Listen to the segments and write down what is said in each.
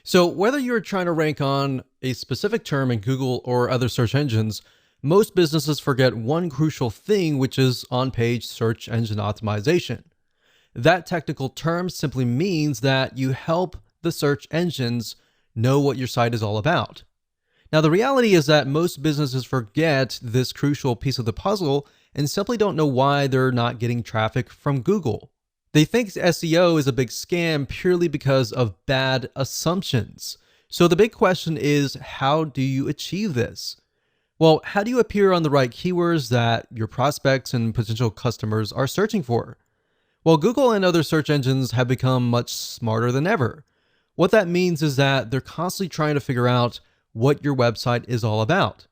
So, whether you're trying to rank on a specific term in Google or other search engines, most businesses forget one crucial thing, which is on page search engine optimization. That technical term simply means that you help the search engines know what your site is all about. Now, the reality is that most businesses forget this crucial piece of the puzzle and simply don't know why they're not getting traffic from Google. They think SEO is a big scam purely because of bad assumptions. So the big question is, how do you achieve this? Well, how do you appear on the right keywords that your prospects and potential customers are searching for? Well, Google and other search engines have become much smarter than ever. What that means is that they're constantly trying to figure out what your website is all about.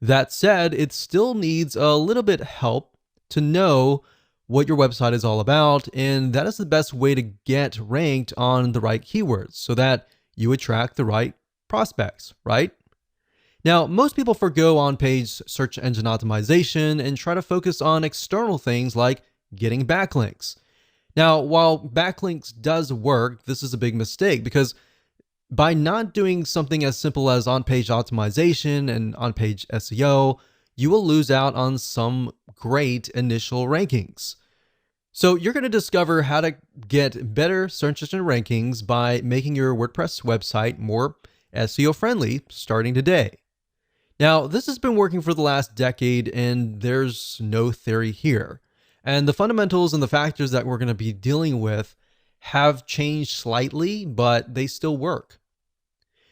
That said, it still needs a little bit help to know what your website is all about, and that is the best way to get ranked on the right keywords so that you attract the right prospects, right? Now, most people forgo on-page search engine optimization and try to focus on external things like getting backlinks. Now, while backlinks does work, this is a big mistake because by not doing something as simple as on-page optimization and on-page SEO, you will lose out on some great initial rankings. So you're going to discover how to get better search engine rankings by making your WordPress website more SEO friendly starting today. Now, this has been working for the last decade and there's no theory here. And the fundamentals and the factors that we're going to be dealing with have changed slightly, but they still work.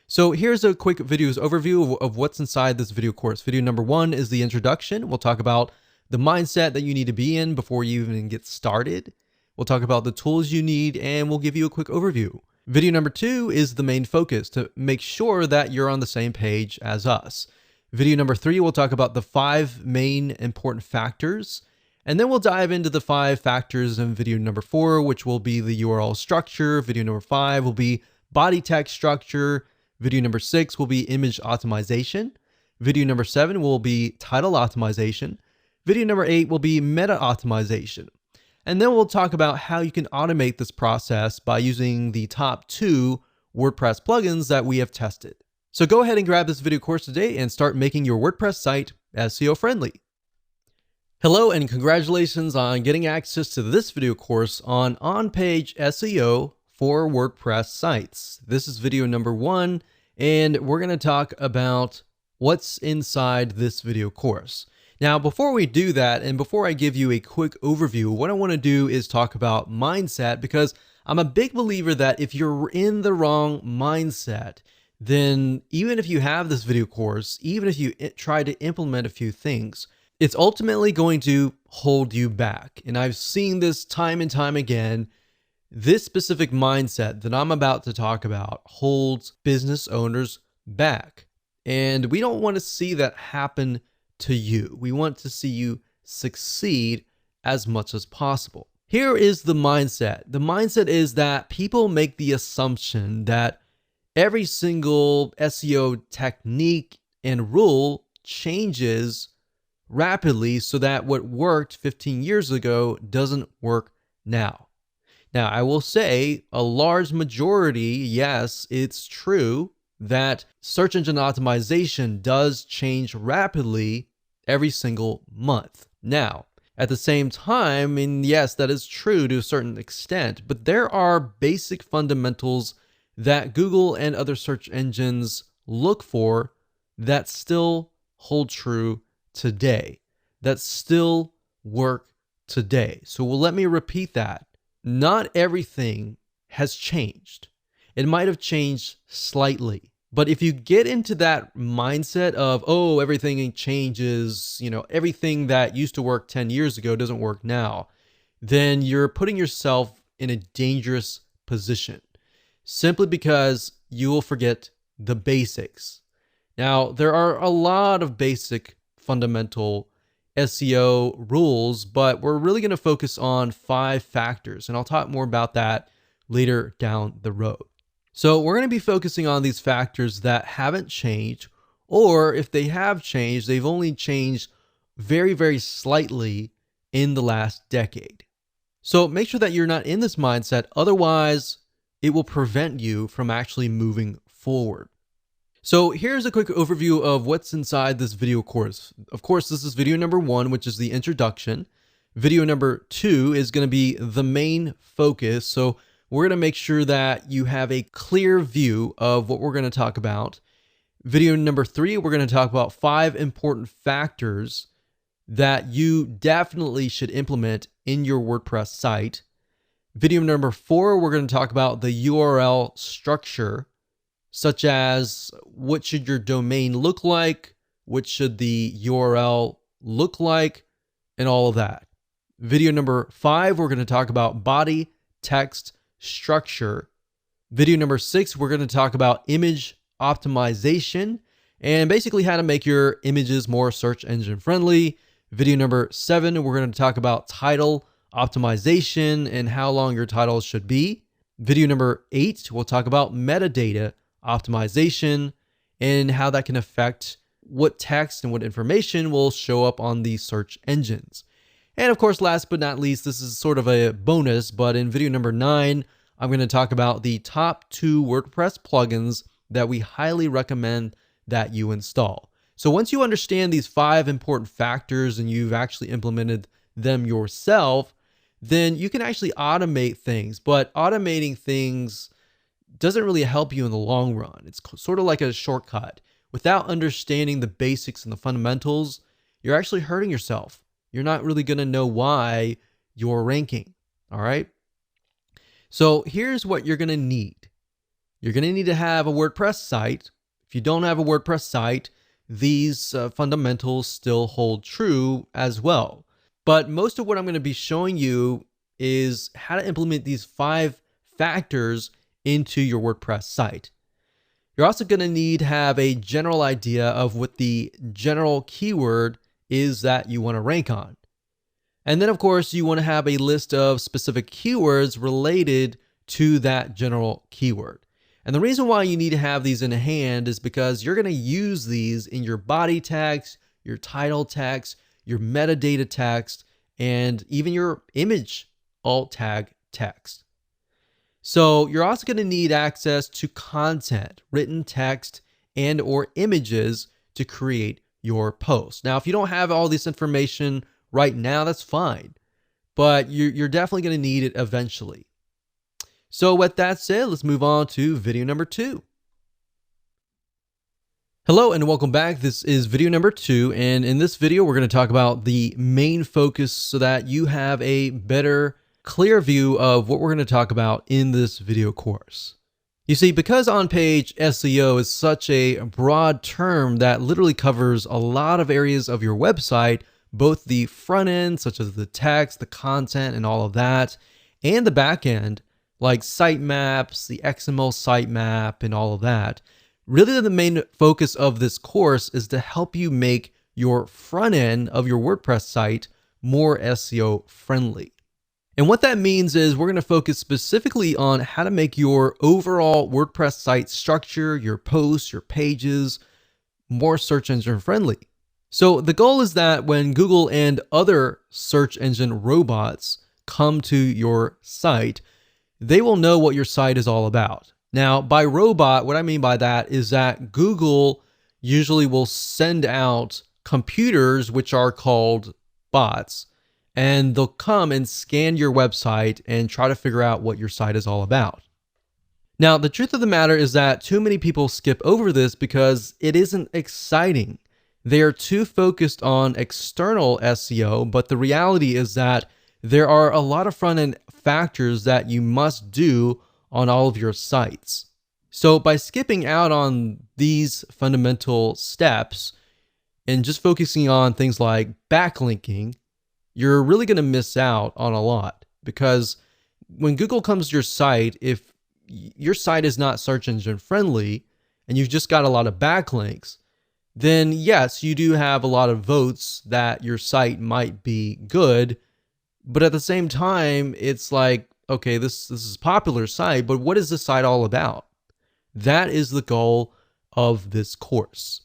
So here's a quick video's overview of what's inside this video course. Video number 1 is the introduction. We'll talk about the mindset that you need to be in before you even get started. We'll talk about the tools you need, and we'll give you a quick overview. Video number 2 is the main focus to make sure that you're on the same page as us. Video number 3, we'll talk about the 5 main important factors. And then we'll dive into the 5 factors in video number 4, which will be the URL structure. Video number 5 will be body text structure. Video number 6 will be image optimization. Video number 7 will be title optimization. Video number 8 will be meta optimization. And then we'll talk about how you can automate this process by using the top 2 WordPress plugins that we have tested. So go ahead and grab this video course today and start making your WordPress site SEO friendly. Hello and congratulations on getting access to this video course on-page SEO for WordPress sites. This is video number 1, and we're going to talk about what's inside this video course. Now, before we do that, and before I give you a quick overview, what I want to do is talk about mindset, because I'm a big believer that if you're in the wrong mindset, then even if you have this video course, even if you try to implement a few things, it's ultimately going to hold you back. And I've seen this time and time again. This specific mindset that I'm about to talk about holds business owners back. And we don't want to see that happen to you. We want to see you succeed as much as possible. Here is the mindset. The mindset is that people make the assumption that every single SEO technique and rule changes rapidly so that what worked 15 years ago doesn't work now. Now, I will say a large majority, yes, it's true that search engine optimization does change rapidly every single month. Now, at the same time, and yes, that is true to a certain extent, but there are basic fundamentals that Google and other search engines look for that still hold true today, that still work today. So let me repeat that. Not everything has changed. It might have changed slightly, but if you get into that mindset of, oh, everything changes, everything that used to work 10 years ago doesn't work now, then you're putting yourself in a dangerous position simply because you will forget the basics. Now, there are a lot of basic fundamental SEO rules, but we're really going to focus on 5 factors, and I'll talk more about that later down the road. So we're going to be focusing on these factors that haven't changed, or if they have changed, they've only changed very, very slightly in the last decade. So make sure that you're not in this mindset. Otherwise, it will prevent you from actually moving forward. So here's a quick overview of what's inside this video course. Of course, this is video number 1, which is the introduction. Video number 2 is going to be the main focus. So we're going to make sure that you have a clear view of what we're going to talk about. Video number 3, we're going to talk about 5 important factors that you definitely should implement in your WordPress site. Video number 4, we're going to talk about the URL structure, such as what should your domain look like, what should the URL look like, and all of that. Video number 5, we're going to talk about body text structure. Video number 6, we're going to talk about image optimization and basically how to make your images more search engine friendly. Video number 7, we're going to talk about title optimization and how long your titles should be. Video number 8, we'll talk about metadata optimization and how that can affect what text and what information will show up on these search engines. And of course, last but not least, this is sort of a bonus, but in video number 9, I'm going to talk about the top 2 WordPress plugins that we highly recommend that you install. So once you understand these 5 important factors and you've actually implemented them yourself, then you can actually automate things. But automating things doesn't really help you in the long run. It's sort of like a shortcut. Without understanding the basics and the fundamentals, you're actually hurting yourself. You're not really going to know why you're ranking. All right. So here's what you're going to need. You're going to need to have a WordPress site. If you don't have a WordPress site, these fundamentals still hold true as well. But most of what I'm going to be showing you is how to implement these 5 factors into your WordPress site. You're also going to need to have a general idea of what the general keyword is that you want to rank on. And then, of course, you want to have a list of specific keywords related to that general keyword. And the reason why you need to have these in hand is because you're going to use these in your body text, your title text, your metadata text, and even your image alt tag text. So you're also going to need access to content, written text, and or images to create your post. Now, if you don't have all this information right now, that's fine, but you're definitely going to need it eventually. So with that said, let's move on to video number 2. Hello and welcome back. This is video number 2, and in this video, we're going to talk about the main focus so that you have a better, clear view of what we're going to talk about in this video course. You see, because on-page SEO is such a broad term that literally covers a lot of areas of your website, both the front end, such as the text, the content, and all of that, and the back end, like sitemaps, the XML sitemap, and all of that. Really, the main focus of this course is to help you make your front end of your WordPress site more SEO friendly. And what that means is we're going to focus specifically on how to make your overall WordPress site structure, your posts, your pages, more search engine friendly. So the goal is that when Google and other search engine robots come to your site, they will know what your site is all about. Now, by robot, what I mean by that is that Google usually will send out computers, which are called bots, and they'll come and scan your website and try to figure out what your site is all about. Now, the truth of the matter is that too many people skip over this because it isn't exciting. They are too focused on external SEO, but the reality is that there are a lot of front-end factors that you must do on all of your sites. So by skipping out on these fundamental steps and just focusing on things like backlinking, you're really going to miss out on a lot, because when Google comes to your site, if your site is not search engine friendly and you've just got a lot of backlinks, then yes, you do have a lot of votes that your site might be good. But at the same time, it's like, okay, this is a popular site, but what is this site all about? That is the goal of this course.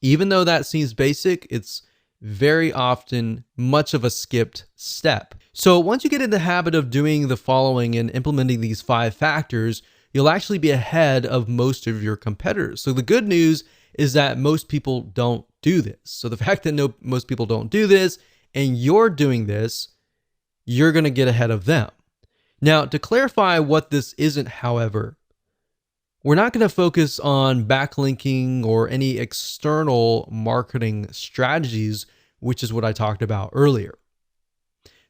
Even though that seems basic, it's very often much of a skipped step. So once you get in the habit of doing the following and implementing these 5 factors, you'll actually be ahead of most of your competitors. So the good news is that most people don't do this. So the fact that most people don't do this and you're doing this, you're going to get ahead of them. Now, to clarify what this isn't, however, we're not going to focus on backlinking or any external marketing strategies, which is what I talked about earlier.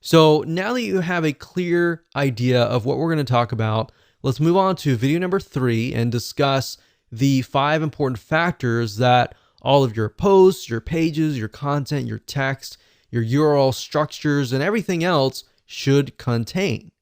So now that you have a clear idea of what we're going to talk about, let's move on to video number 3 and discuss the 5 important factors that all of your posts, your pages, your content, your text, your URL structures, and everything else should contain.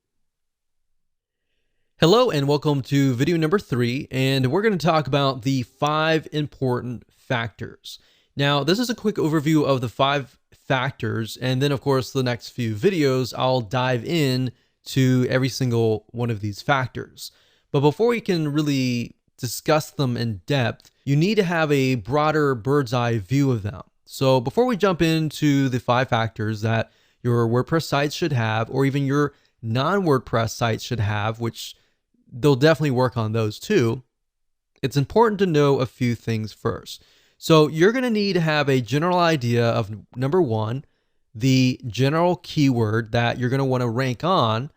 Hello and welcome to video number 3, and we're going to talk about the 5 important factors. Now, this is a quick overview of the 5 factors, and then of course the next few videos I'll dive in to every single one of these factors. But before we can really discuss them in depth, you need to have a broader bird's eye view of them. So before we jump into the 5 factors that your WordPress sites should have, or even your non-WordPress sites should have, which they'll definitely work on those too, it's important to know a few things first. So you're going to need to have a general idea of, number 1, the general keyword that you're going to want to rank on,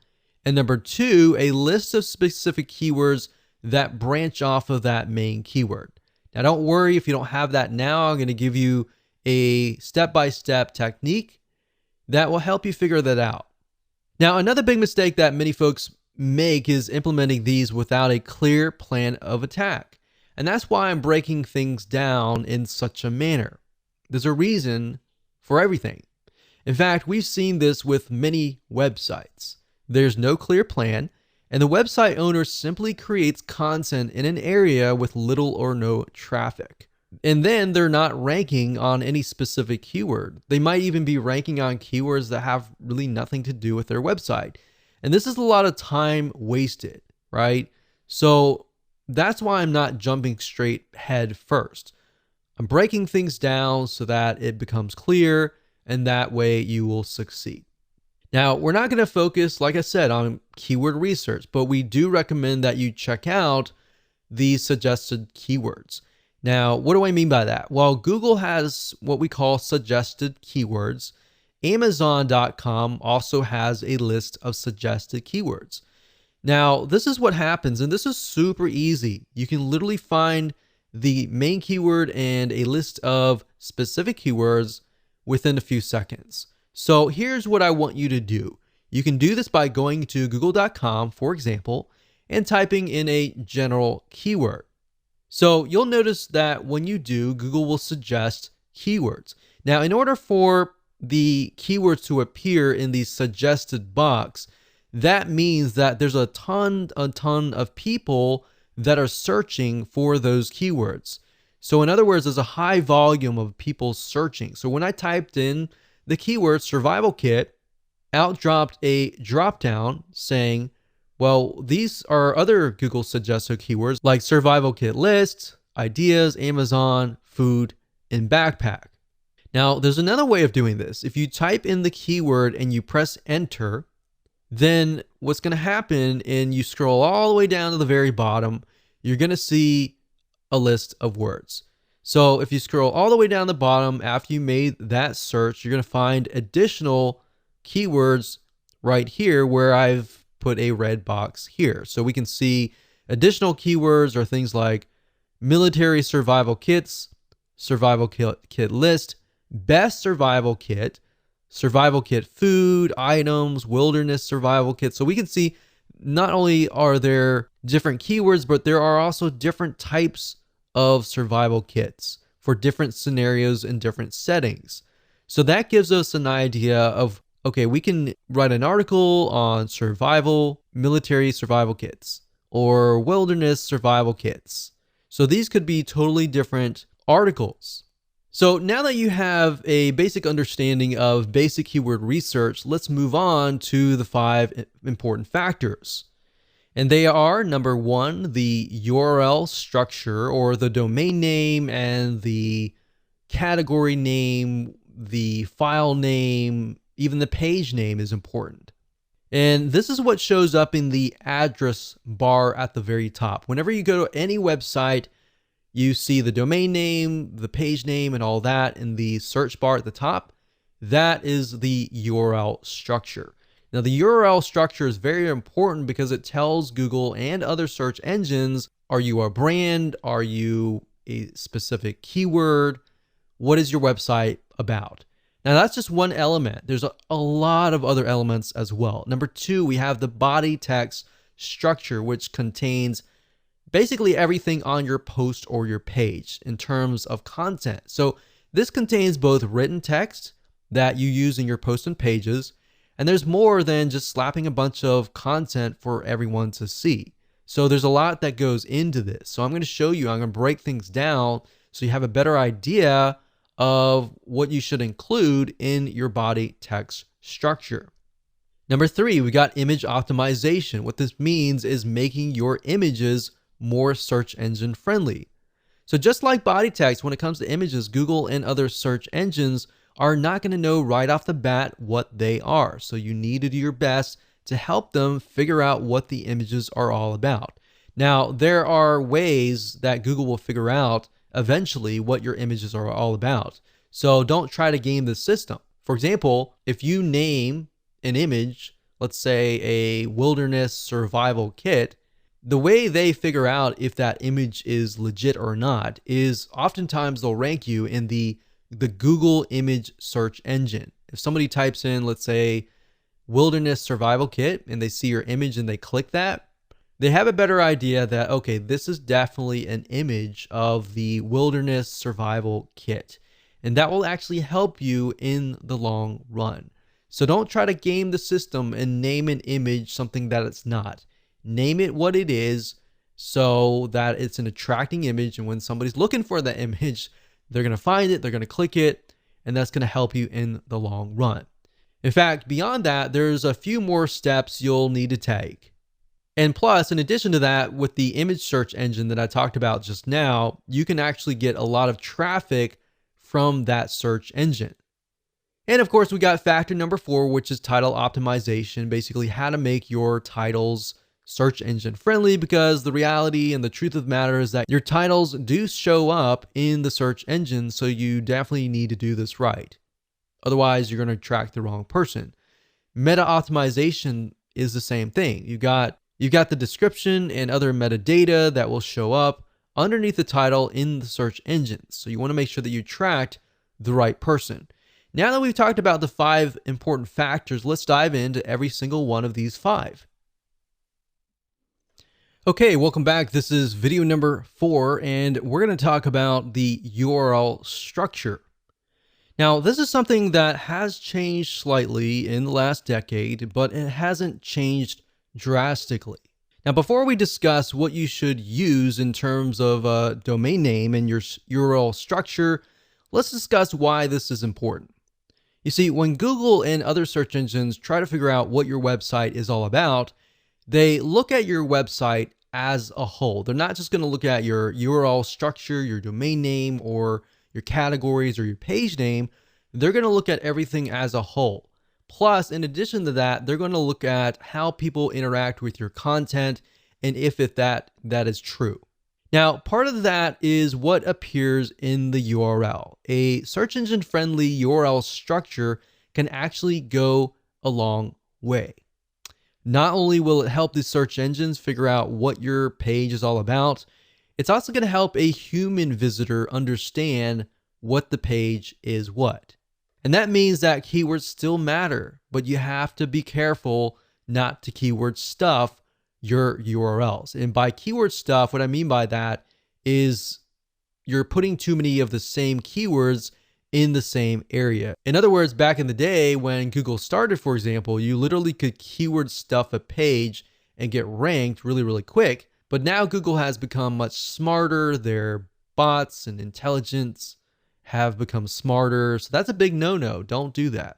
and number 2, a list of specific keywords that branch off of that main keyword. Now don't worry if you don't have that now. I'm going to give you a step-by-step technique that will help you figure that out. Now, another big mistake that many folks make is implementing these without a clear plan of attack. And that's why I'm breaking things down in such a manner. There's a reason for everything. In fact, we've seen this with many websites. There's no clear plan, and the website owner simply creates content in an area with little or no traffic. And then they're not ranking on any specific keyword. They might even be ranking on keywords that have really nothing to do with their website. And this is a lot of time wasted, right? So that's why I'm not jumping straight head first. I'm breaking things down so that it becomes clear, and that way you will succeed. Now, we're not going to focus, like I said, on keyword research, but we do recommend that you check out the suggested keywords. Now, what do I mean by that? Well, Google has what we call suggested keywords. Amazon.com also has a list of suggested keywords. Now, this is what happens, and this is super easy. You can literally find the main keyword and a list of specific keywords within a few seconds. So here's what I want you to do. You can do this by going to google.com, for example, and typing in a general keyword. So you'll notice that when you do, Google will suggest keywords. Now, in order for the keywords to appear in the suggested box, that means that there's a ton of people that are searching for those keywords. So in other words, there's a high volume of people searching. So when I typed in the keyword survival kit, out dropped a drop down saying, well, these are other Google suggested keywords like survival kit list, ideas, Amazon, food, and backpack. Now, there's another way of doing this. If you type in the keyword and you press enter, then what's going to happen, and you scroll all the way down to the very bottom, you're going to see a list of words. So if you scroll all the way down the bottom after you made that search, you're going to find additional keywords right here where I've put a red box here. So we can see additional keywords are things like military survival kits, survival kit list, best survival kit food, items, wilderness survival kit. So we can see not only are there different keywords, but there are also different types of survival kits for different scenarios and different settings. So that gives us an idea of, okay, we can write an article on survival, military survival kits, or wilderness survival kits. So these could be totally different articles. So now that you have a basic understanding of basic keyword research, let's move on to the 5 important factors. And they are, number 1, the URL structure, or the domain name and the category name, the file name, Even the page name is important. And this is what shows up in the address bar at the very top. Whenever you go to any website, you see the domain name, the page name, and all that in the search bar at the top. That is the URL structure. Now, the URL structure is very important because it tells Google and other search engines, are you a brand? Are you a specific keyword? What is your website about? Now, that's just one element. There's a lot of other elements as well. Number two, we have the body text structure, which contains basically everything on your post or your page in terms of content. So this contains both written text that you use in your posts and pages, and there's more than just slapping a bunch of content for everyone to see. So there's a lot that goes into this. So I'm going to show you, I'm going to break things down so you have a better idea of what you should include in your body text structure. Number three, we got image optimization. What this means is making your images more search engine friendly. So just like body text, when it comes to images, Google and other search engines are not going to know right off the bat what they are. So you need to do your best to help them figure out what the images are all about. Now, there are ways that Google will figure out eventually what your images are all about. So don't try to game the system. For example, if you name an image, let's say a wilderness survival kit, the way they figure out if that image is legit or not is oftentimes they'll rank you in the Google image search engine. If somebody types in, let's say, wilderness survival kit, and they see your image and they click that, they have a better idea that, okay, this is definitely an image of the wilderness survival kit. And that will actually help you in the long run. So don't try to game the system and name an image something that it's not. Name it what it is so that it's an attracting image. And when somebody's looking for that image, they're going to find it, they're going to click it, and that's going to help you in the long run. In fact, beyond that, there's a few more steps you'll need to take. And plus, in addition to that, with the image search engine that I talked about just now, you can actually get a lot of traffic from that search engine. And of course, we got factor number 4, which is title optimization, basically how to make your titles search engine friendly, because the reality and the truth of the matter is that your titles do show up in the search engine, so you definitely need to do this right. Otherwise, you're going to attract the wrong person. Meta optimization is the same thing. You've got the description and other metadata that will show up underneath the title in the search engines. So you want to make sure that you attract the right person. Now that we've talked about the 5 important factors, let's dive into every single one of these 5. Okay, welcome back. This is video number 4, and we're going to talk about the URL structure. Now, this is something that has changed slightly in the last decade, but it hasn't changed drastically. Now, before we discuss what you should use in terms of a domain name and your URL structure, let's discuss why this is important. You see, when Google and other search engines try to figure out what your website is all about, they look at your website as a whole. They're not just going to look at your URL structure, your domain name, or your categories or your page name. They're going to look at everything as a whole. Plus, in addition to that, they're going to look at how people interact with your content and if that is true. Now, part of that is what appears in the URL. A search engine friendly URL structure can actually go a long way. Not only will it help the search engines figure out what your page is all about, it's also going to help a human visitor understand what the page is what. And that means that keywords still matter, but you have to be careful not to keyword stuff your URLs. And by keyword stuff, what I mean by that is you're putting too many of the same keywords in the same area. In other words, back in the day when Google started, for example, you literally could keyword stuff a page and get ranked really, really quick. But now Google has become much smarter. Their bots and intelligence have become smarter. So that's a big no-no. Don't do that.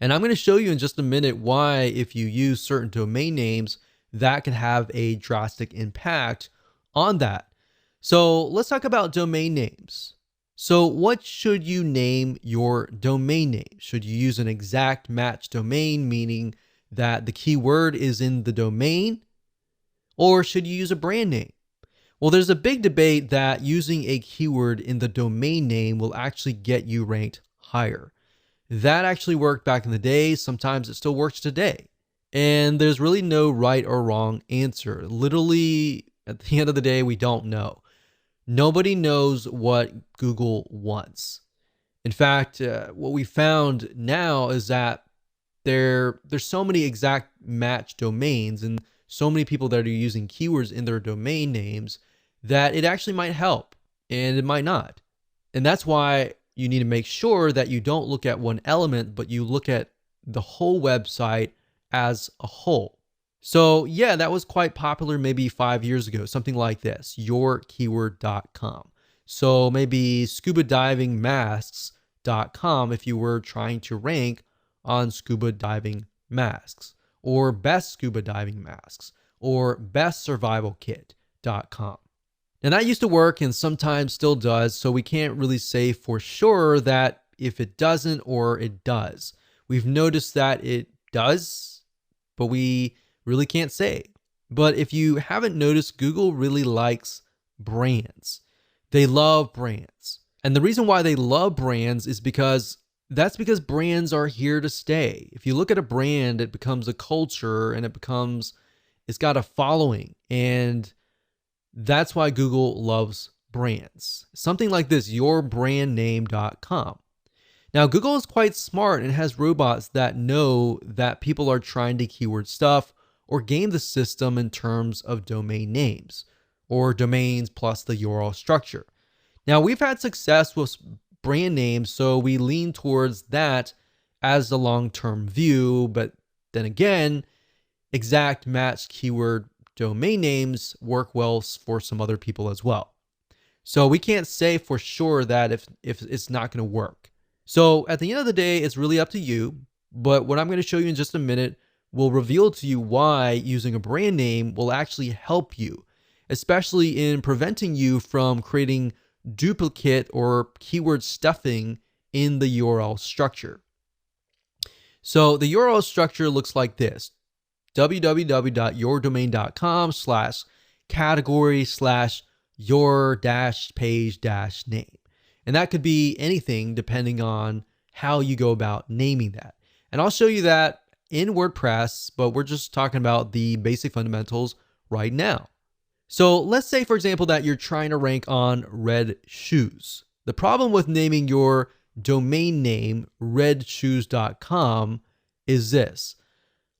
And I'm going to show you in just a minute why, if you use certain domain names, that can have a drastic impact on that. So let's talk about domain names. So what should you name your domain name? Should you use an exact match domain, meaning that the keyword is in the domain? Or should you use a brand name? Well, there's a big debate that using a keyword in the domain name will actually get you ranked higher. That actually worked back in the day. Sometimes it still works today. And there's really no right or wrong answer. Literally, at the end of the day, we don't know. Nobody knows what Google wants. In fact, what we found now is that there's so many exact match domains and so many people that are using keywords in their domain names that it actually might help and it might not. And that's why you need to make sure that you don't look at one element, but you look at the whole website as a whole. So yeah, that was quite popular maybe 5 years ago, something like this, yourkeyword.com. So maybe scubadivingmasks.com if you were trying to rank on scuba diving masks, or best scuba diving masks, or bestsurvivalkit.com. And that used to work and sometimes still does, so we can't really say for sure that if it doesn't or it does. We've noticed that it does, but we really can't say. But if you haven't noticed, Google really likes brands. They love brands. And the reason why they love brands is because brands are here to stay. If you look at a brand, it becomes a culture and it's got a following. And that's why Google loves brands. Something like this, yourbrandname.com. Now, Google is quite smart and has robots that know that people are trying to keyword stuff or game the system in terms of domain names or domains plus the URL structure. Now, we've had success with brand names, so we lean towards that as the long-term view, but then again, exact match keyword domain names work well for some other people as well. So we can't say for sure that if it's not going to work. So at the end of the day, it's really up to you. But what I'm going to show you in just a minute will reveal to you why using a brand name will actually help you, especially in preventing you from creating duplicate or keyword stuffing in the URL structure. So the URL structure looks like this: www.yourdomain.com/category/your-page-name. And that could be anything depending on how you go about naming that. And I'll show you that in WordPress, but we're just talking about the basic fundamentals right now. So let's say, for example, that you're trying to rank on red shoes. The problem with naming your domain name redshoes.com is this.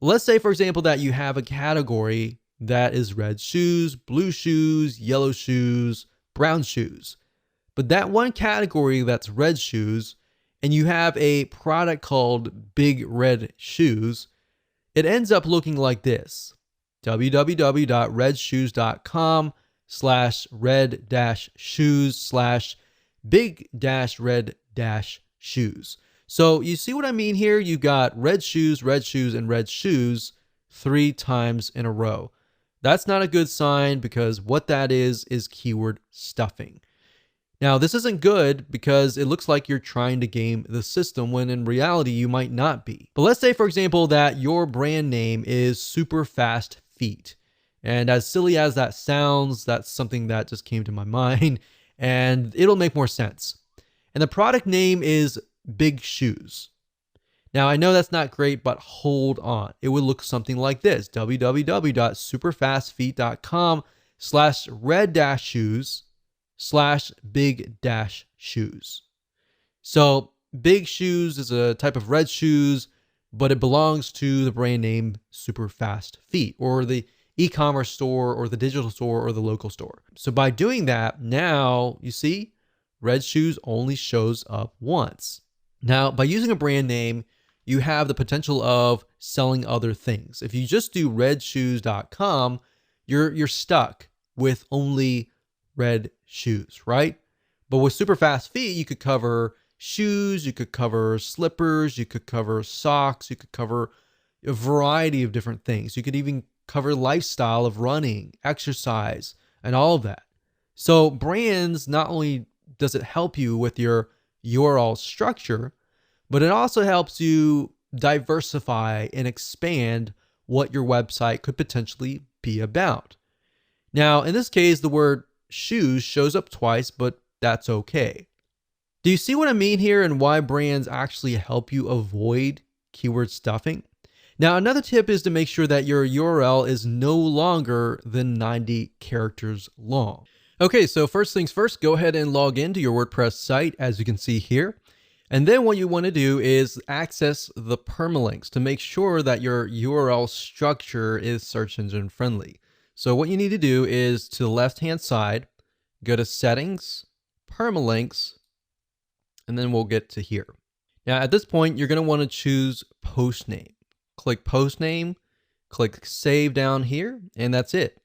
Let's say, for example, that you have a category that is red shoes, blue shoes, yellow shoes, brown shoes. But that one category that's red shoes, and you have a product called Big Red Shoes, it ends up looking like this: www.red-shoes.com/red-shoes/big-red-shoes. So you see what I mean here? You've got red shoes, and red shoes 3 times in a row. That's not a good sign, because what that is keyword stuffing. Now, this isn't good because it looks like you're trying to game the system when in reality you might not be. But let's say, for example, that your brand name is Super Fast Feet. And as silly as that sounds, that's something that just came to my mind, and it'll make more sense. And the product name is Big Shoes. Now, I know that's not great, but hold on. It would look something like this: www.superfastfeet.com/red-shoes/big-shoes. So Big Shoes is a type of red shoes, but it belongs to the brand name Super Fast Feet, or the e-commerce store, or the digital store, or the local store. So by doing that, now you see red shoes only shows up once. Now, by using a brand name, you have the potential of selling other things. If you just do redshoes.com, you're stuck with only red shoes, right? But with Super Fast Feet, you could cover shoes, you could cover slippers, you could cover socks, you could cover a variety of different things. You could even cover lifestyle of running, exercise, and all of that. So brands not only does it help you with your URL structure, but it also helps you diversify and expand what your website could potentially be about. Now, in this case, the word shoes shows up twice, but that's okay. Do you see what I mean here and why brands actually help you avoid keyword stuffing? Now, another tip is to make sure that your URL is no longer than 90 characters long. Okay, so first things first, go ahead and log into your WordPress site, as you can see here. And then what you want to do is access the permalinks to make sure that your URL structure is search engine friendly. So what you need to do is to the left-hand side, go to Settings, Permalinks, and then we'll get to here. Now, at this point, you're going to want to choose post name. Click post name, click save down here, and that's it.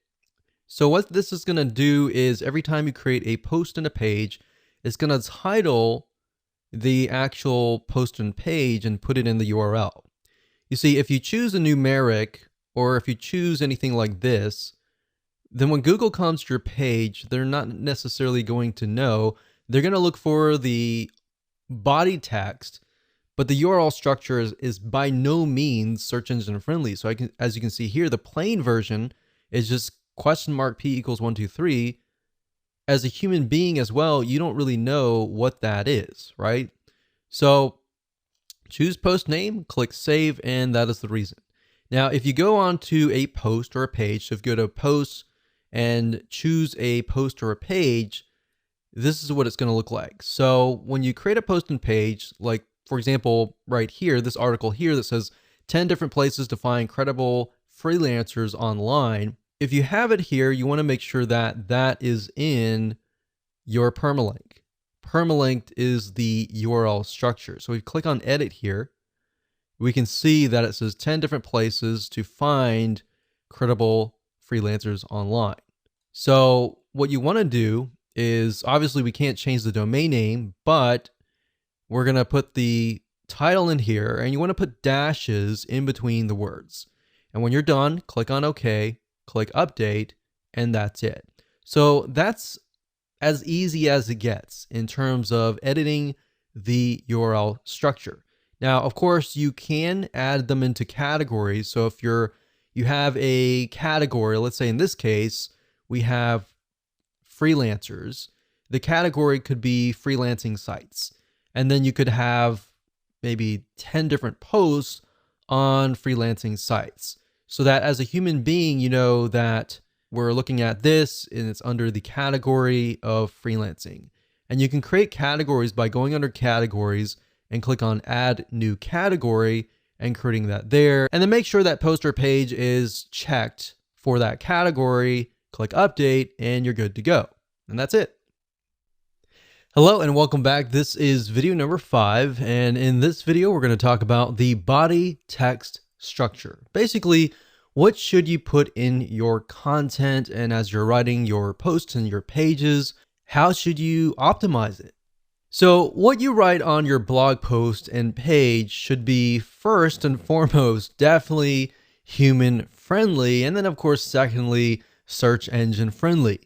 So what this is going to do is every time you create a post in a page, it's going to title the actual post and page and put it in the URL. You see, if you choose a numeric or if you choose anything like this, then when Google comes to your page, they're not necessarily going to know. They're going to look for the body text, but the URL structure is by no means search engine friendly. So as you can see here, the plain version is just $P=123. As a human being as well, you don't really know what that is, right? So choose post name, click save, and that is the reason. Now, if you go on to a post or a page, so if you go to posts and choose a post or a page, this is what it's going to look like. So when you create a post and page, like for example, right here, this article here that says 10 different places to find credible freelancers online. If you have it here, you want to make sure that that is in your permalink. Permalinked is the URL structure. So we click on edit here. We can see that it says 10 different places to find credible freelancers online. So what you want to do is, obviously we can't change the domain name, but we're going to put the title in here, and you want to put dashes in between the words. And when you're done, click on OK, click update, and that's it. So that's as easy as it gets in terms of editing the URL structure. Now, of course, you can add them into categories. So if you have a category, let's say in this case, we have freelancers, the category could be freelancing sites. And then you could have maybe 10 different posts on freelancing sites. So that as a human being, you know that we're looking at this and it's under the category of freelancing. And you can create categories by going under categories and click on add new category and creating that there. And then make sure that post or page is checked for that category, click update, and you're good to go. And that's it. Hello and welcome back. This is video number 5. And in this video, we're going to talk about the body text structure. Basically, what should you put in your content, and as you're writing your posts and your pages, how should you optimize it? So what you write on your blog post and page should be first and foremost definitely human friendly, and then of course secondly search engine friendly.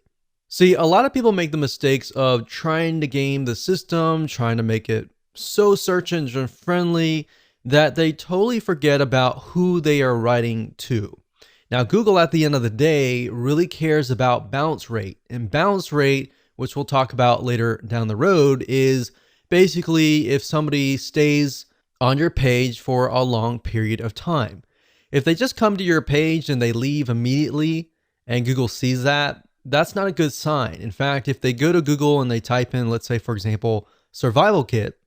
See, a lot of people make the mistakes of trying to game the system, trying to make it so search engine friendly that they totally forget about who they are writing to. Now, Google at the end of the day really cares about bounce rate, and bounce rate, which we'll talk about later down the road, is basically if somebody stays on your page for a long period of time. If they just come to your page and they leave immediately and Google sees that, that's not a good sign. In fact, if they go to Google and they type in, let's say, for example, survival kit,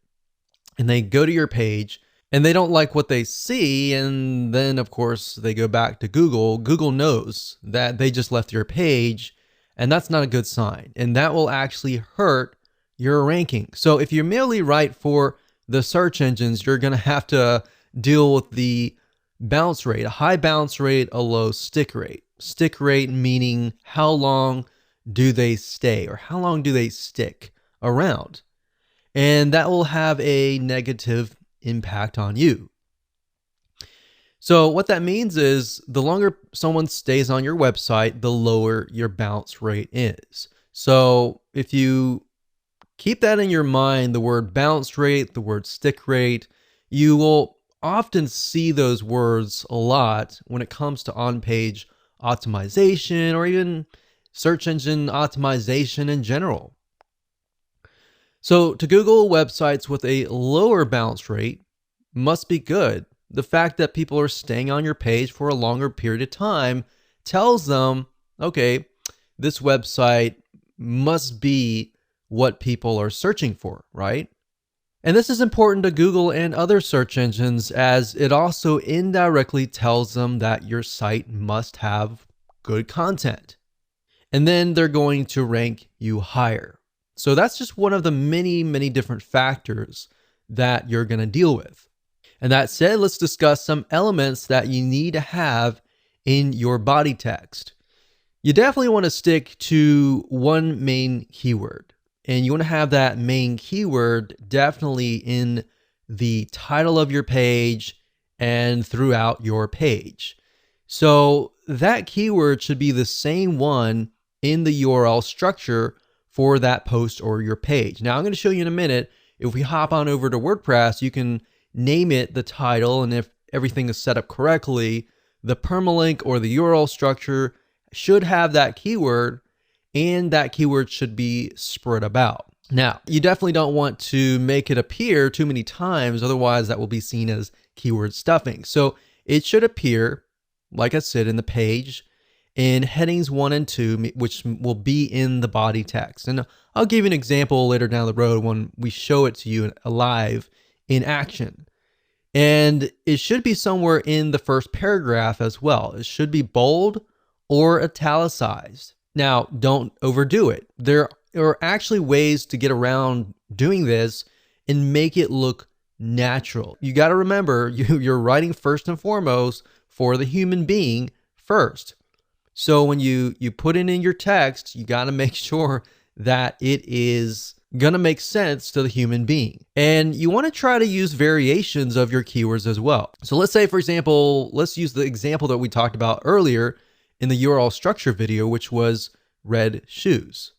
and they go to your page and they don't like what they see, and then of course they go back to Google, Google knows that they just left your page, and that's not a good sign. And that will actually hurt your ranking. So if you merely write for the search engines, you're going to have to deal with the bounce rate, a high bounce rate, a low stick rate. Stick rate meaning how long do they stay or how long do they stick around? And that will have a negative impact on you. So what that means is the longer someone stays on your website, the lower your bounce rate is. So if you keep that in your mind, the word bounce rate, the word stick rate. You will often see those words a lot when it comes to on-page optimization or even search engine optimization in general. So to Google, websites with a lower bounce rate must be good. The fact that people are staying on your page for a longer period of time tells them, okay, this website must be what people are searching for, right? And this is important to Google and other search engines, as it also indirectly tells them that your site must have good content. And then they're going to rank you higher. So that's just one of the many, many different factors that you're going to deal with. And that said, let's discuss some elements that you need to have in your body text. You definitely want to stick to one main keyword, and you want to have that main keyword definitely in the title of your page and throughout your page. So that keyword should be the same one in the URL structure for that post or your page. Now I'm going to show you in a minute. If we hop on over to WordPress, you can name it the title, and if everything is set up correctly, the permalink or the URL structure should have that keyword, and that keyword should be spread about. Now, you definitely don't want to make it appear too many times, otherwise that will be seen as keyword stuffing. So it should appear, like I said, in the page in headings 1 and 2, which will be in the body text. And I'll give you an example later down the road when we show it to you live in action. And it should be somewhere in the first paragraph as well. It should be bold or italicized. Now, don't overdo it. There are actually ways to get around doing this and make it look natural. You got to remember, you're writing first and foremost for the human being first. So when you put it in your text, you got to make sure that it is going to make sense to the human being. And you want to try to use variations of your keywords as well. So let's say, for example, let's use the example that we talked about earlier in the URL structure video, which was red shoes.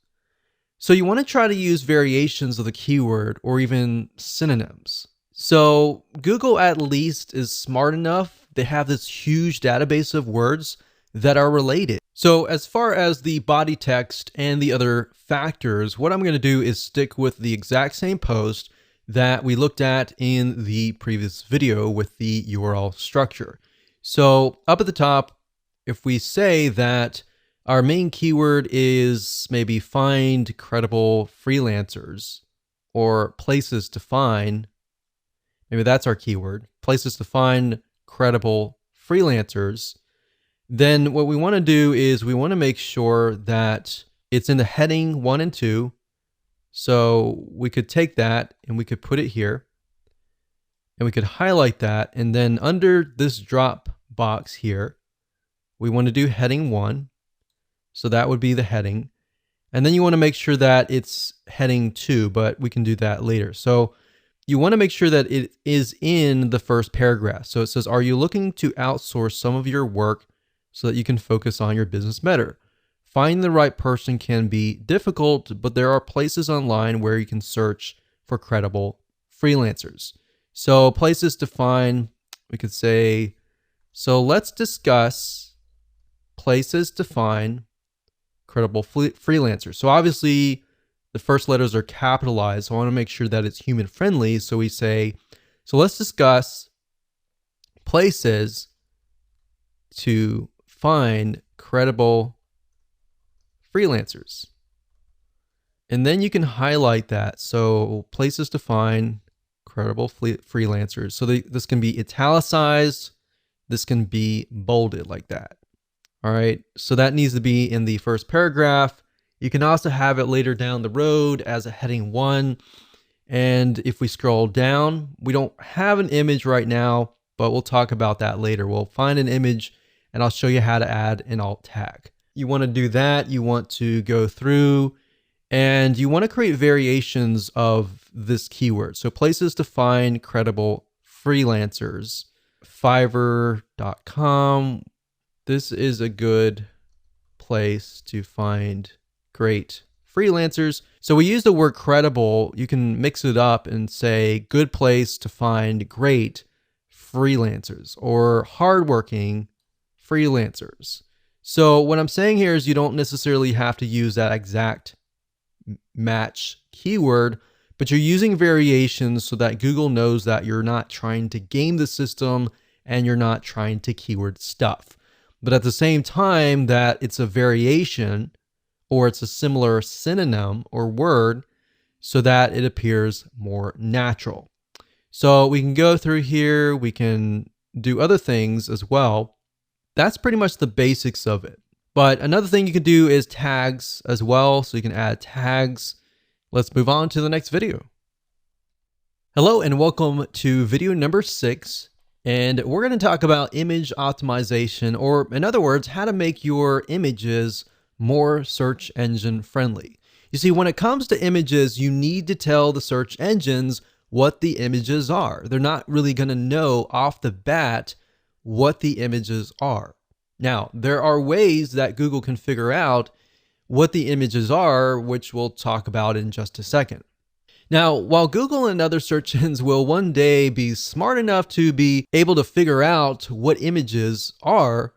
So you want to try to use variations of the keyword or even synonyms. So Google at least is smart enough. They have this huge database of words that are related. So as far as the body text and the other factors, what I'm going to do is stick with the exact same post that we looked at in the previous video with the URL structure. So up at the top, if we say that our main keyword is maybe find credible freelancers or places to find, maybe that's our keyword, places to find credible freelancers, then what we want to do is we want to make sure that it's in the heading 1 and 2. So we could take that and we could put it here and we could highlight that. And then under this drop box here, we want to do heading 1. So that would be the heading. And then you want to make sure that it's heading 2, but we can do that later. So you want to make sure that it is in the first paragraph. So it says, are you looking to outsource some of your work so that you can focus on your business better? Finding the right person can be difficult, but there are places online where you can search for credible freelancers. So places to find, we could say, so let's discuss places to find credible freelancers. So obviously the first letters are capitalized. So I want to make sure that it's human friendly. So we say, so let's discuss places to find credible freelancers. And then you can highlight that. So places to find credible freelancers. So this can be italicized. This can be bolded like that. All right. So that needs to be in the first paragraph. You can also have it later down the road as a heading 1. And if we scroll down, we don't have an image right now, but we'll talk about that later. We'll find an image and I'll show you how to add an alt tag. You want to do that. You want to go through and you want to create variations of this keyword. So places to find credible freelancers, Fiverr.com. This is a good place to find great freelancers. So we use the word credible. You can mix it up and say good place to find great freelancers or hardworking freelancers. So what I'm saying here is you don't necessarily have to use that exact match keyword, but you're using variations so that Google knows that you're not trying to game the system and you're not trying to keyword stuff. But at the same time that it's a variation or it's a similar synonym or word so that it appears more natural. So we can go through here, we can do other things as well. That's pretty much the basics of it. But another thing you can do is tags as well. So you can add tags. Let's move on to the next video. Hello and welcome to video number 6. And we're going to talk about image optimization, or in other words, how to make your images more search engine friendly. You see, when it comes to images, you need to tell the search engines what the images are. They're not really going to know off the bat what the images are. Now, there are ways that Google can figure out what the images are, which we'll talk about in just a second. Now, while Google and other search engines will one day be smart enough to be able to figure out what images are,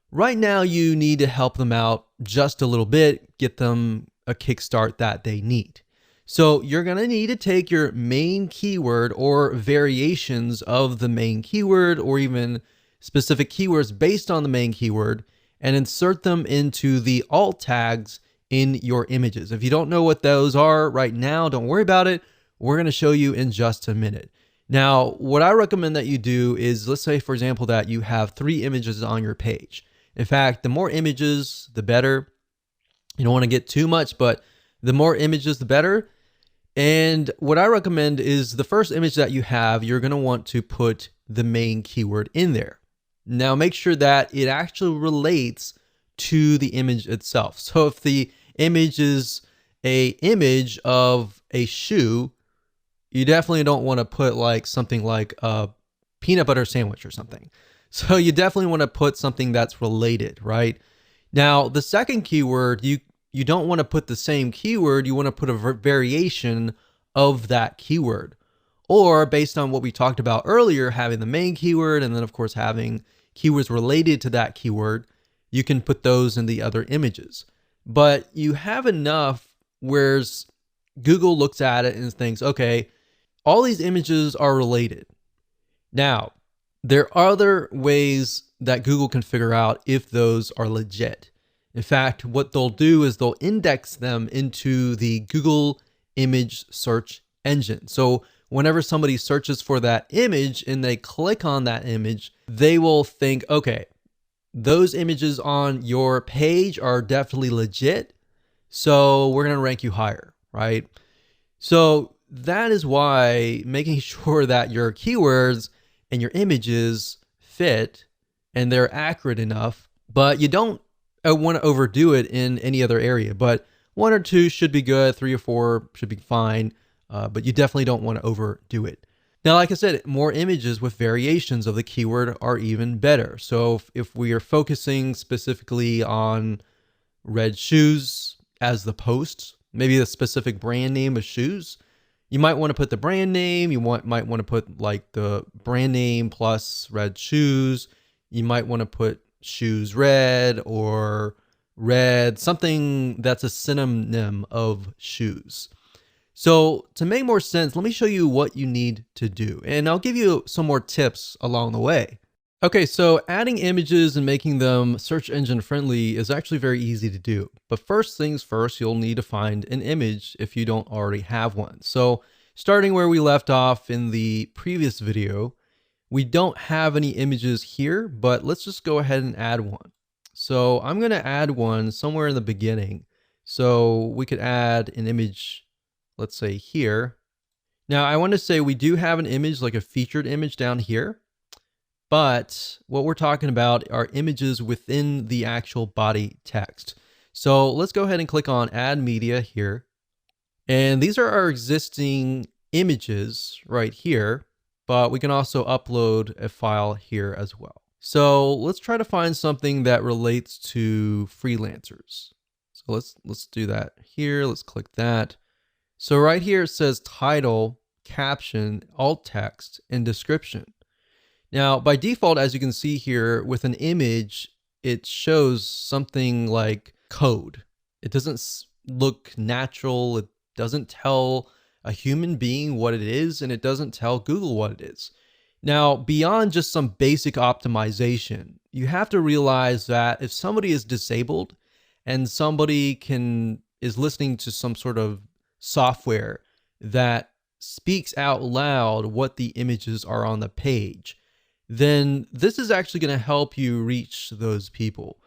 right now you need to help them out just a little bit, get them a kickstart that they need. So you're going to need to take your main keyword or variations of the main keyword, or even specific keywords based on the main keyword, and insert them into the alt tags in your images. If you don't know what those are right now, don't worry about it. We're going to show you in just a minute. Now, what I recommend that you do is, let's say, for example, that you have 3 images on your page. In fact, the more images, the better. You don't want to get too much, but the more images, the better. And what I recommend is the first image that you have, you're going to want to put the main keyword in there. Now make sure that it actually relates to the image itself. So if the image is a image of a shoe, you definitely don't want to put like something like a peanut butter sandwich or something. So you definitely want to put something that's related, right? Now the second keyword, you don't want to put the same keyword, you want to put a variation of that keyword. Or based on what we talked about earlier, having the main keyword and then of course having keywords related to that keyword, you can put those in the other images. But you have enough where Google looks at it and thinks, okay, all these images are related. Now, there are other ways that Google can figure out if those are legit. In fact, what they'll do is they'll index them into the Google image search engine. So whenever somebody searches for that image and they click on that image, they will think, okay, those images on your page are definitely legit, so we're going to rank you higher, right? So that is why making sure that your keywords and your images fit and they're accurate enough, but you don't want to overdo it in any other area. But 1 or 2 should be good, 3 or 4 should be fine. But you definitely don't want to overdo it. Now, like I said, more images with variations of the keyword are even better. So if we are focusing specifically on red shoes as the post, maybe the specific brand name of shoes, you might want to put the brand name. You might want to put like the brand name plus red shoes. You might want to put shoes red or red, something that's a synonym of shoes. So to make more sense, let me show you what you need to do, and I'll give you some more tips along the way. Okay, so adding images and making them search engine friendly is actually very easy to do. But first things first, you'll need to find an image if you don't already have one. So starting where we left off in the previous video, we don't have any images here, but let's just go ahead and add one. So I'm going to add one somewhere in the beginning. So we could add an image, let's say here. Now I want to say we do have an image, like a featured image down here, but what we're talking about are images within the actual body text. So let's go ahead and click on add media here. And these are our existing images right here, but we can also upload a file here as well. So let's try to find something that relates to freelancers. So let's do that here. Let's click that. So right here it says title, caption, alt text, and description. Now, by default, as you can see here, with an image, it shows something like code. It doesn't look natural. It doesn't tell a human being what it is, and it doesn't tell Google what it is. Now, beyond just some basic optimization, you have to realize that if somebody is disabled and somebody is listening to some sort of software that speaks out loud what the images are on the page, then this is actually going to help you reach those people.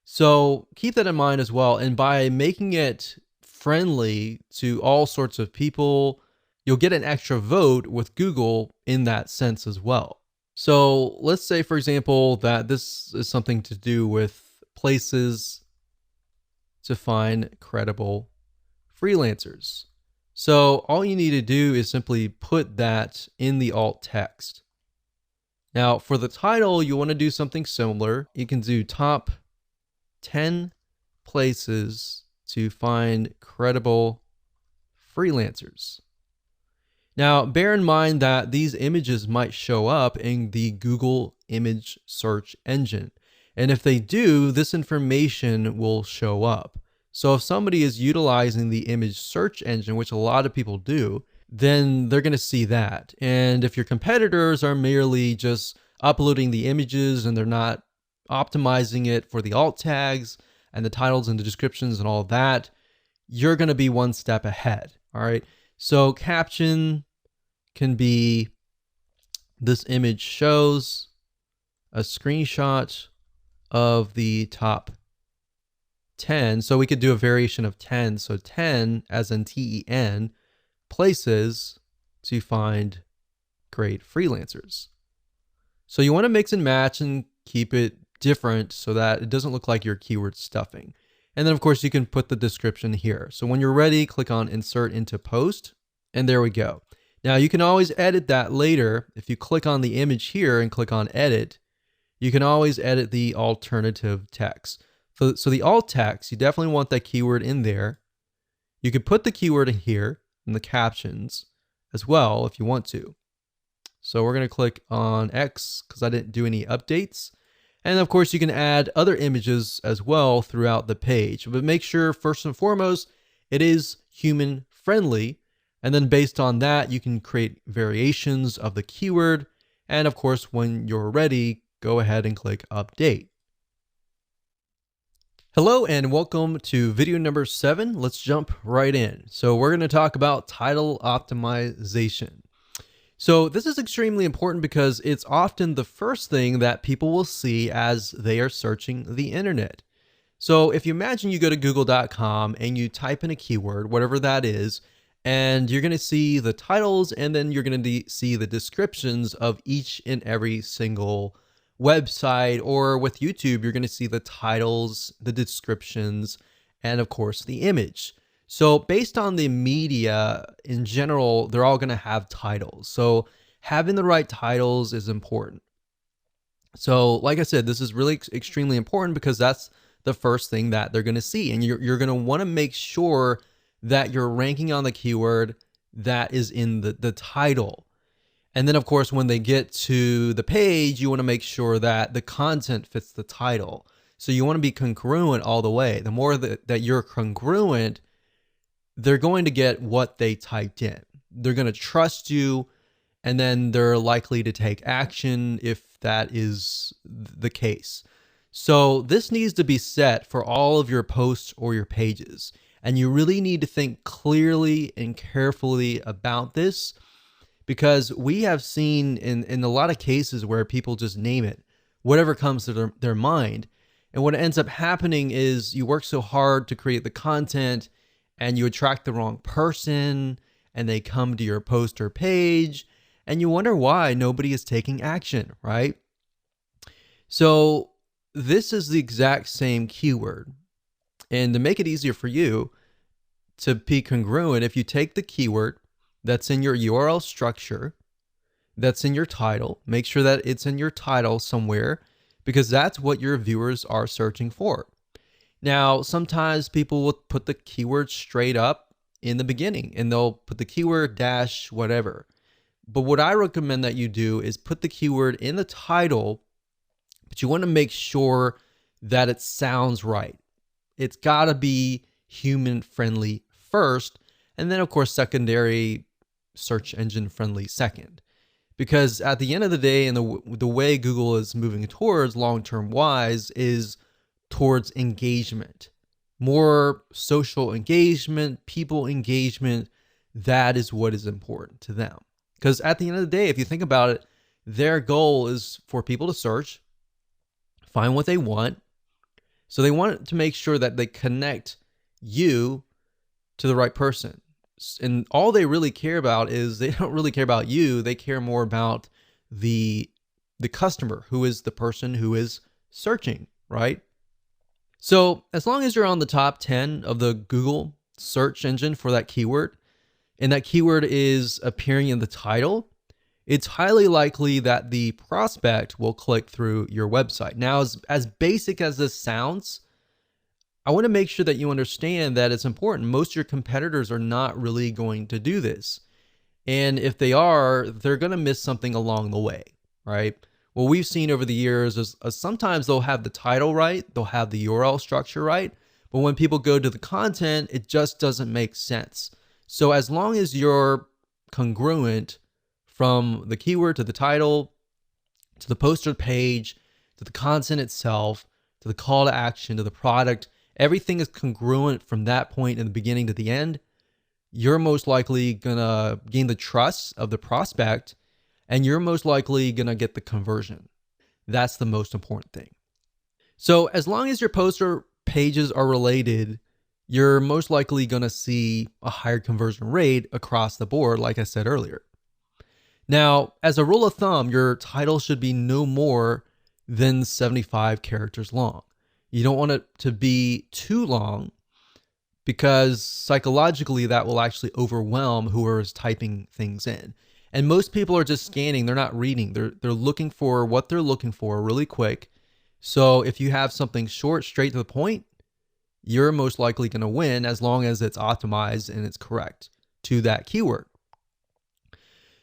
So keep that in mind as well. And by making it friendly to all sorts of people, you'll get an extra vote with Google in that sense as well. So let's say, for example, that this is something to do with places to find credible freelancers. So all you need to do is simply put that in the alt text. Now, for the title, you want to do something similar. You can do top 10 places to find credible freelancers. Now, bear in mind that these images might show up in the Google image search engine. And if they do, this information will show up. So if somebody is utilizing the image search engine, which a lot of people do, then they're going to see that. And if your competitors are merely just uploading the images and they're not optimizing it for the alt tags and the titles and the descriptions and all that, you're going to be one step ahead. All right. So caption can be, this image shows a screenshot of the top 10. So we could do a variation of 10. So 10 as in TEN places to find great freelancers. So you want to mix and match and keep it different so that it doesn't look like you're keyword stuffing. And then of course you can put the description here. So when you're ready, click on insert into post, and there we go. Now you can always edit that later. If you click on the image here and click on edit, you can always edit the alternative text. So the alt text, you definitely want that keyword in there. You could put the keyword in here in the captions as well if you want to. So we're going to click on X because I didn't do any updates. And of course you can add other images as well throughout the page, but make sure first and foremost, it is human friendly. And then based on that, you can create variations of the keyword. And of course, when you're ready, go ahead and click update. Hello and welcome to video number 7. Let's jump right in. So we're going to talk about title optimization. So this is extremely important because it's often the first thing that people will see as they are searching the internet. So if you imagine you go to google.com and you type in a keyword, whatever that is, and you're going to see the titles and then you're going to see the descriptions of each and every single website, or with YouTube, you're going to see the titles, the descriptions, and of course the image. So based on the media in general, they're all going to have titles. So having the right titles is important. So like I said, this is really extremely important because that's the first thing that they're going to see. And you're going to want to make sure that you're ranking on the keyword that is in the title. And then of course, when they get to the page, you want to make sure that the content fits the title. So you want to be congruent all the way. The more that you're congruent, they're going to get what they typed in. They're going to trust you, and then they're likely to take action if that is the case. So this needs to be set for all of your posts or your pages. And you really need to think clearly and carefully about this, because we have seen in a lot of cases where people just name it, whatever comes to their mind. And what ends up happening is you work so hard to create the content and you attract the wrong person and they come to your post or page and you wonder why nobody is taking action, right? So this is the exact same keyword. And to make it easier for you to be congruent, if you take the keyword that's in your URL structure, that's in your title, make sure that it's in your title somewhere, because that's what your viewers are searching for. Now, sometimes people will put the keyword straight up in the beginning and they'll put the keyword dash whatever. But what I recommend that you do is put the keyword in the title, but you want to make sure that it sounds right. It's got to be human friendly first, and then of course secondary search engine friendly second. Because at the end of the day, and the way Google is moving towards long-term wise is towards engagement, more social engagement, people engagement. That is what is important to them. Because at the end of the day, if you think about it, their goal is for people to search, find what they want. So they want to make sure that they connect you to the right person. And all they really care about is they don't really care about you. They care more about the customer, who is the person who is searching, right? So as long as you're on the top 10 of the Google search engine for that keyword, and that keyword is appearing in the title, it's highly likely that the prospect will click through your website. Now, as basic as this sounds, I want to make sure that you understand that it's important. Most of your competitors are not really going to do this. And if they are, they're going to miss something along the way, right? What we've seen over the years is sometimes they'll have the title right, they'll have the URL structure right, but when people go to the content, it just doesn't make sense. So as long as you're congruent from the keyword to the title, to the poster page, to the content itself, to the call to action, to the product, everything is congruent from that point in the beginning to the end, you're most likely gonna gain the trust of the prospect, and you're most likely gonna get the conversion. That's the most important thing. So as long as your poster pages are related, you're most likely gonna see a higher conversion rate across the board, like I said earlier. Now, as a rule of thumb, your title should be no more than 75 characters long. You don't want it to be too long because psychologically that will actually overwhelm whoever is typing things in. And most people are just scanning, they're not reading. They're looking for what they're looking for really quick. So if you have something short, straight to the point, you're most likely going to win as long as it's optimized and it's correct to that keyword.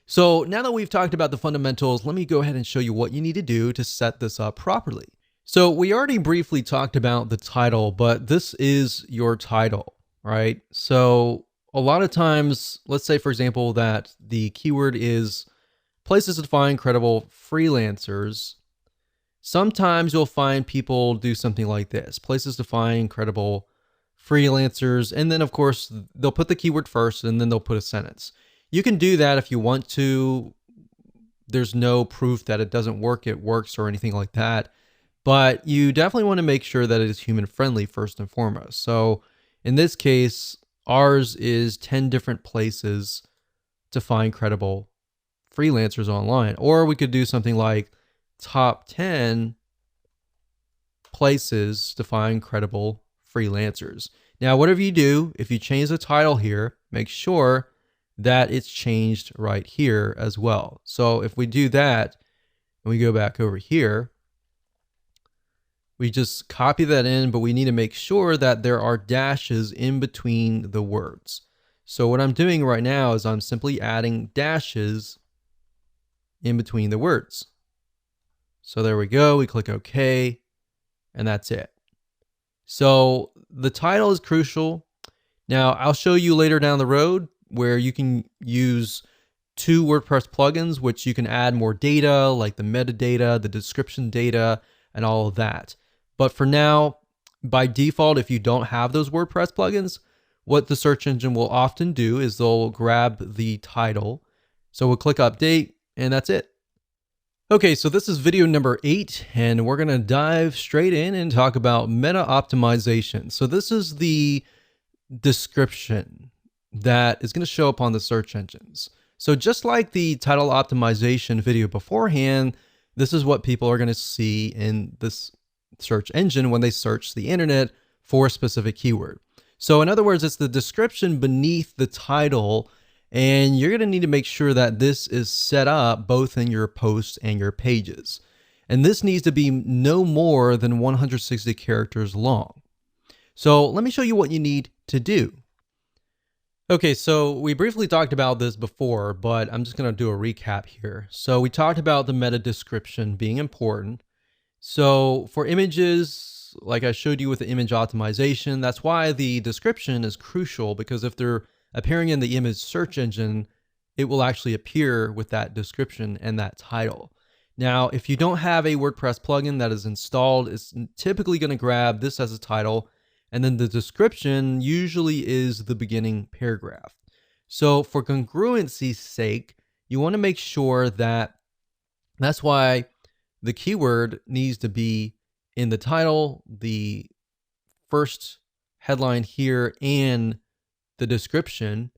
So now that we've talked about the fundamentals, let me go ahead and show you what you need to do to set this up properly. So we already briefly talked about the title, but this is your title, right? So a lot of times, let's say, for example, that the keyword is places to find credible freelancers. Sometimes you'll find people do something like this, places to find credible freelancers. And then of course, they'll put the keyword first and then they'll put a sentence. You can do that if you want to. There's no proof that it doesn't work, it works or anything like that. But you definitely want to make sure that it is human friendly first and foremost. So in this case, ours is 10 different places to find credible freelancers online. Or we could do something like top 10 places to find credible freelancers. Now, whatever you do, if you change the title here, make sure that it's changed right here as well. So if we do that and we go back over here, we just copy that in, but we need to make sure that there are dashes in between the words. So what I'm doing right now is I'm simply adding dashes in between the words. So there we go. We click OK, and that's it. So the title is crucial. Now I'll show you later down the road where you can use 2 WordPress plugins, which you can add more data like the metadata, the description data, and all of that. But for now, by default, if you don't have those WordPress plugins, what the search engine will often do is they'll grab the title. So we'll click update and that's it. Okay, so this is video number 8 and we're gonna dive straight in and talk about meta optimization. So this is the description that is gonna show up on the search engines. So just like the title optimization video beforehand, this is what people are gonna see in this search engine when they search the internet for a specific keyword. So in other words, it's the description beneath the title, and you're going to need to make sure that this is set up both in your posts and your pages. And this needs to be no more than 160 characters long. So let me show you what you need to do. Okay, so we briefly talked about this before, but I'm just going to do a recap here. So we talked about the meta description being important. So for images, like I showed you with the image optimization, that's why the description is crucial, because if they're appearing in the image search engine, it will actually appear with that description and that title. Now, if you don't have a WordPress plugin that is installed, it's typically going to grab this as a title, and then the description usually is the beginning paragraph. So for congruency's sake, you want to make sure that's why the keyword needs to be in the title, the first headline here, and the description.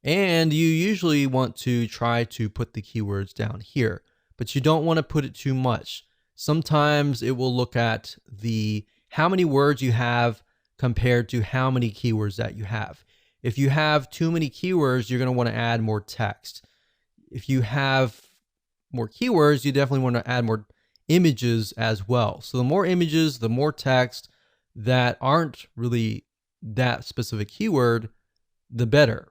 And you usually want to try to put the keywords down here, but you don't want to put it too much. Sometimes it will look at how many words you have compared to how many keywords that you have. If you have too many keywords, you're going to want to add more text. If you have more keywords, you definitely want to add more images as well. So the more images, the more text that aren't really that specific keyword, the better.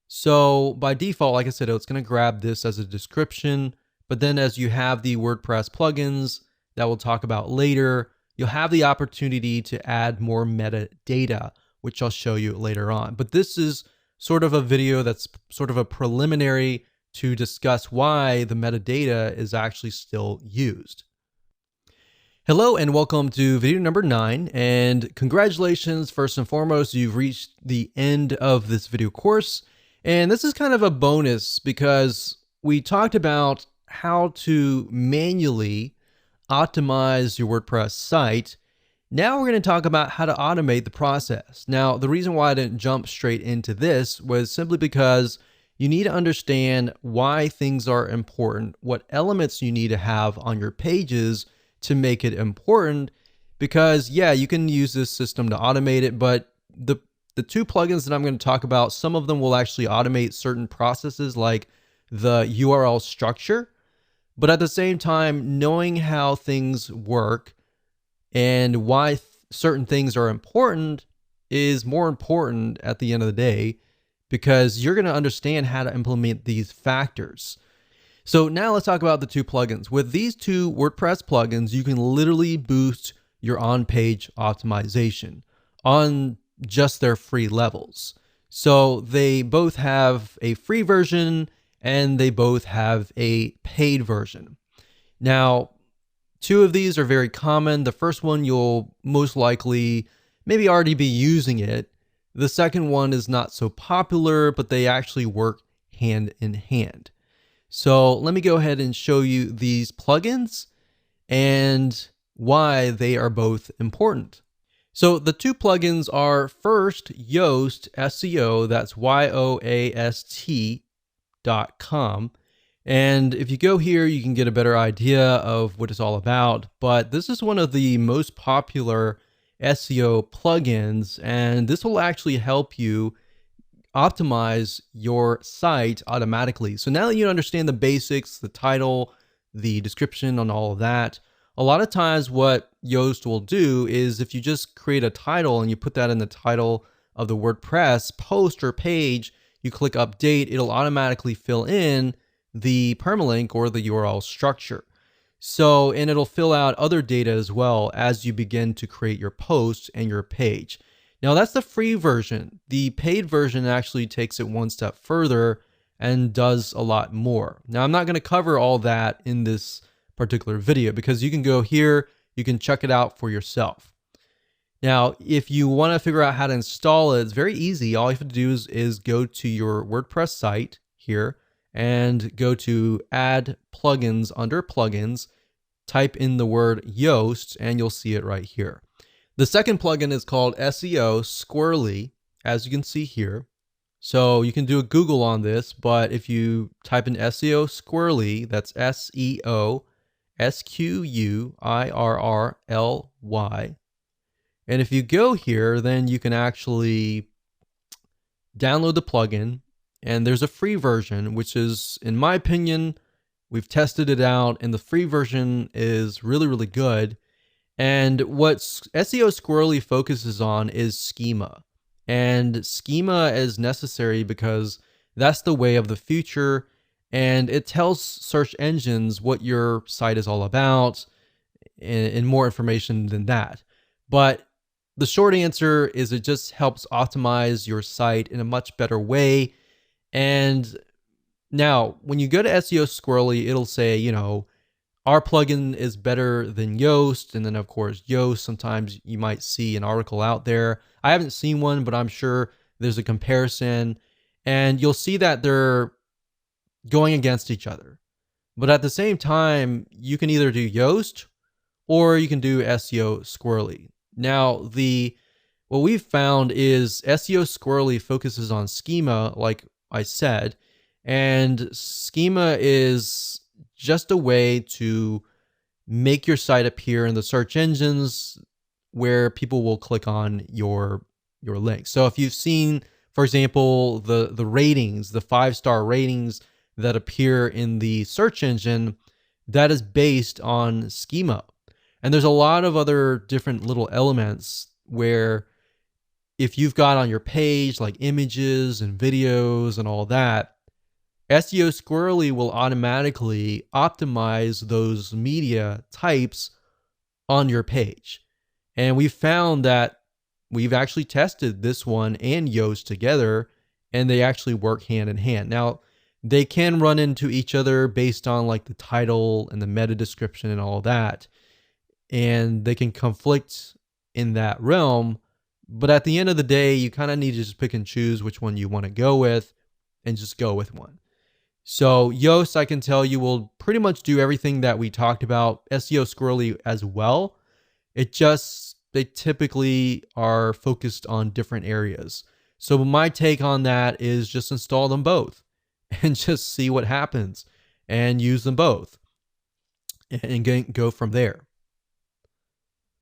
So by default, like I said, it's going to grab this as a description, but then as you have the WordPress plugins that we'll talk about later, you'll have the opportunity to add more metadata, which I'll show you later on. But this is sort of a video that's sort of a preliminary to discuss why the metadata is actually still used. Hello and welcome to video number 9, and congratulations, first and foremost, you've reached the end of this video course. And this is kind of a bonus because we talked about how to manually optimize your WordPress site. Now we're going to talk about how to automate the process. Now, the reason why I didn't jump straight into this was simply because you need to understand why things are important, what elements you need to have on your pages to make it important. Because yeah, you can use this system to automate it, but the two plugins that I'm going to talk about, some of them will actually automate certain processes like the URL structure. But at the same time, knowing how things work and why certain things are important is more important at the end of the day, because you're going to understand how to implement these factors. So now let's talk about the two plugins. With these two WordPress plugins, you can literally boost your on-page optimization on just their free levels. So they both have a free version and they both have a paid version. Now, two of these are very common. The first one, you'll most likely maybe already be using it. The second one is not so popular, but they actually work hand in hand. So let me go ahead and show you these plugins and why they are both important. So the two plugins are first Yoast SEO, that's YOAST.com. And if you go here, you can get a better idea of what it's all about. But this is one of the most popular SEO plugins, and this will actually help you optimize your site automatically. So now that you understand the basics, the title, the description, and all of that, a lot of times what Yoast will do is if you just create a title and you put that in the title of the WordPress post or page, you click update, it'll automatically fill in the permalink or the URL structure. So, and it'll fill out other data as well as you begin to create your post and your page. Now that's the free version. The paid version actually takes it one step further and does a lot more. Now I'm not going to cover all that in this particular video because you can go here, you can check it out for yourself. Now, if you want to figure out how to install it, it's very easy. All you have to do is go to your WordPress site here and go to add plugins under plugins, type in the word Yoast, and you'll see it right here. The second plugin is called SEO Squirrely, as you can see here. So you can do a Google on this, but if you type in SEO Squirrely, that's SEO SQUIRRLY. And if you go here, then you can actually download the plugin, and there's a free version, which is, in my opinion, we've tested it out, and the free version is really, really good. And what SEO Squirrely focuses on is schema. And schema is necessary because that's the way of the future. And it tells search engines what your site is all about and more information than that. But the short answer is it just helps optimize your site in a much better way. And now, when you go to SEO Squirrely, it'll say, our plugin is better than Yoast. And then, of course, Yoast, sometimes you might see an article out there. I haven't seen one, but I'm sure there's a comparison. And you'll see that they're going against each other. But at the same time, you can either do Yoast or you can do SEO Squirrely. Now, what we've found is SEO Squirrely focuses on schema, like I said, and schema is just a way to make your site appear in the search engines where people will click on your link. So if you've seen, for example, the ratings, the 5-star ratings that appear in the search engine, that is based on schema. And there's a lot of other different little elements where if you've got on your page like images and videos and all that, SEO Squirrely will automatically optimize those media types on your page. And we found that we've actually tested this one and Yoast together, and they actually work hand in hand. Now, they can run into each other based on like the title and the meta description and all that, and they can conflict in that realm. But at the end of the day, you kind of need to just pick and choose which one you want to go with and just go with one. So Yoast, I can tell you, will pretty much do everything that we talked about. SEO Squirrely as well. They typically are focused on different areas. So my take on that is just install them both and just see what happens and use them both and go from there.